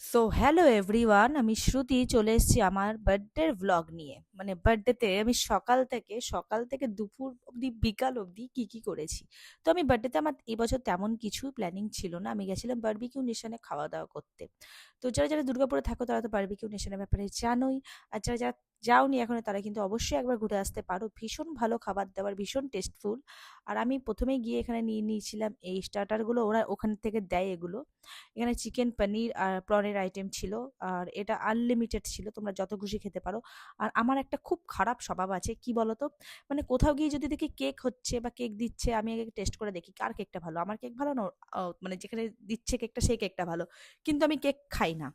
So hello everyone, আমি শ্রুতি চলে এসেছি আমার বার্থডের ভ্লগ নিয়ে। মানে বার্থডেতে আমি সকাল থেকে দুপুর অবধি বিকাল অবধি কি কি করেছি। তো আমি বার্থডেতে আমার এবছর তেমন কিছু প্ল্যানিং ছিল না, আমি গেছিলাম বারবিকিউ নেশনে খাওয়া দাওয়া করতে। তো যারা যারা দুর্গাপুরে থাকো তারা তো বারবিকিউ নেশনের ব্যাপারে জানোই। আর যারা যারা যাওনি এখনো তারা কিন্তু অবশ্যই একবার ঘুরে আসতে পারো, ভীষণ ভালো খাবার দাবার, ভীষণ টেস্টফুল। আর আমি প্রথমেই গিয়ে এখানে নিয়ে নিয়েছিলাম এই স্টার্টারগুলো, ওরা ওখান থেকে দেয় এগুলো। এখানে চিকেন পনির আর প্রনের আইটেম ছিল। আর এটা আনলিমিটেড ছিল, তোমরা যত খুশি খেতে পারো। আর আমার একটা খুব খারাপ স্বভাব আছে, কি বলতো, মানে কোথাও গিয়ে যদি দেখি কেক হচ্ছে বা কেক দিচ্ছে, আমি আগে টেস্ট করে দেখি কার কেকটা ভালো, আমার কেক ভালো না মানে যেখানে দিচ্ছে কেকটা সেই কেকটা ভালো। কিন্তু আমি কেক খাই না।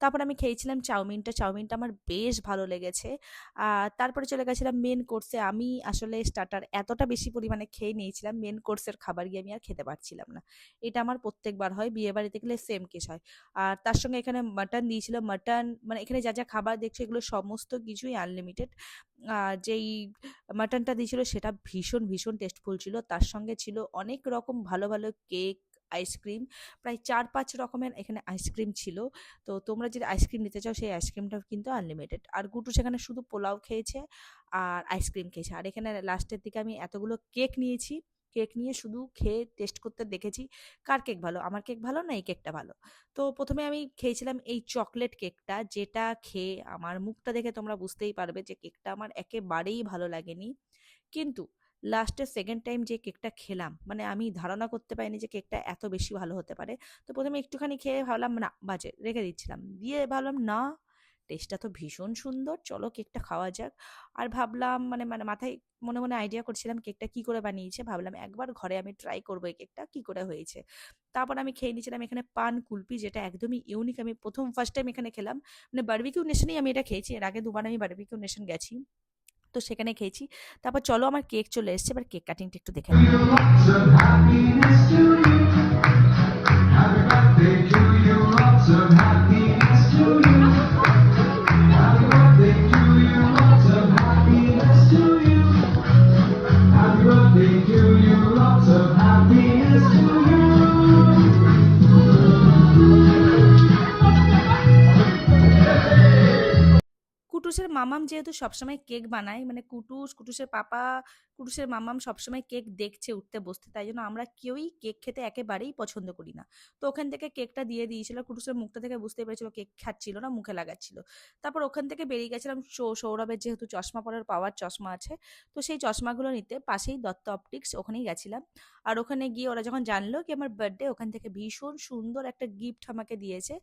তারপর আমি খেয়েছিলাম চাউমিনটা আমার বেশ ভালো লেগেছে। তারপরে চলে গেছিলাম মেন কোর্সে। আমি আসলে স্টার্টার এতটা বেশি পরিমাণে খেয়ে নিয়েছিলাম, মেন কোর্সের খাবার গিয়ে আমি আর খেতে পারছিলাম না। এটা আমার প্রত্যেকবার হয়, বিয়ে বাড়িতে গেলে সেম কেস হয়। আর তার সঙ্গে এখানে মাটন দিয়েছিল, মাটন মানে এখানে যা যা খাবার দেখছো এগুলো সমস্ত কিছুই আনলিমিটেড। যেই মাটনটা দিয়েছিল সেটা ভীষণ ভীষণ টেস্টফুল ছিল, তার সঙ্গে ছিল অনেক রকম ভালো ভালো কেক, আইসক্রিম। প্রায় ৪-৫ রকমের এখানে আইসক্রিম ছিল। তো তোমরা যদি আইসক্রিম নিতে চাও সেই আইসক্রিমটাও কিন্তু আনলিমিটেড। আর গুটু সেখানে শুধু পোলাও খেয়েছে আর আইসক্রিম খেয়েছে। আর এখানে লাস্টের দিকে আমি এতগুলো কেক নিয়েছি, কেক নিয়ে শুধু খেয়ে টেস্ট করতে দেখেছি কার কেক ভালো, আমার কেক ভালো না এই কেকটা ভালো। তো প্রথমে আমি খেয়েছিলাম এই চকলেট কেকটা, যেটা খেয়ে আমার মুখটা দেখে তোমরা বুঝতেই পারবে যে কেকটা আমার একেবারেই ভালো লাগেনি। কিন্তু লাস্টে সেকেন্ড টাইম যে কেকটা খেলাম, মানে আমি ধারণা করতে পারিনি যে কেকটা এত বেশি ভালো হতে পারে। তো প্রথমে একটুখানি খেয়ে ভাবলাম না, বাজে, রেখে দিচ্ছিলাম, দিয়ে ভাবলাম না, টেস্টটা তো ভীষণ সুন্দর, চলো কেকটা খাওয়া যাক। আর ভাবলাম মানে মানে মাথায় মনে মনে আইডিয়া করছিলাম কেকটা কি করে বানিয়েছে, ভাবলাম একবার ঘরে আমি ট্রাই করবো এই কেকটা কি করে হয়েছে। তারপর আমি খেয়ে নিয়েছিলাম এখানে পান কুলপি, যেটা একদমই ইউনিক, আমি প্রথম ফার্স্ট টাইম এখানে খেলাম। মানে বারবিকিউ নেশনেই আমি এটা খেয়েছি, এর আগে দুবার আমি বারবিকিউ নেশন গেছি, তো সেখানে খেয়েছি। তারপর চলো আমার কেক চলে এসছে, এবার কেক কাটিংটা একটু দেখে নাও। Lots of happiness to you. Happy birthday to you. Lots of happiness to you. Happy birthday to you. Lots of happiness to you. Happy birthday to you. Lots of happiness to কুটুসের মামাম যেহেতু সবসময় cake বানায়, মানে কুটুসের পাপা, কুটুসের মামাম সবসময় cake দেখছে উঠতে বসতে, তাই জন্য আমরা কেউই কেক খেতে একেবারেই পছন্দ করি না। তো ওখান থেকে কেকটা দিয়ে দিয়েছিল, কুটুসের মুখটা থেকে বুঝতে পেরেছিল কেক খাচ্ছিল না, মুখে লাগাচ্ছিল। তারপর ওখান থেকে বেরিয়ে গেছিলাম, সৌরভের যেহেতু চশমা পরার পাওয়ার চশমা আছে, তো সেই চশমাগুলো নিতে পাশেই দত্ত অপটিক্স, ওখানেই গেছিলাম। আর ওখানে গিয়ে ওরা যখন জানলো কি আমার বার্থডে, ওখান থেকে ভীষণ সুন্দর একটা গিফট আমাকে দিয়েছে।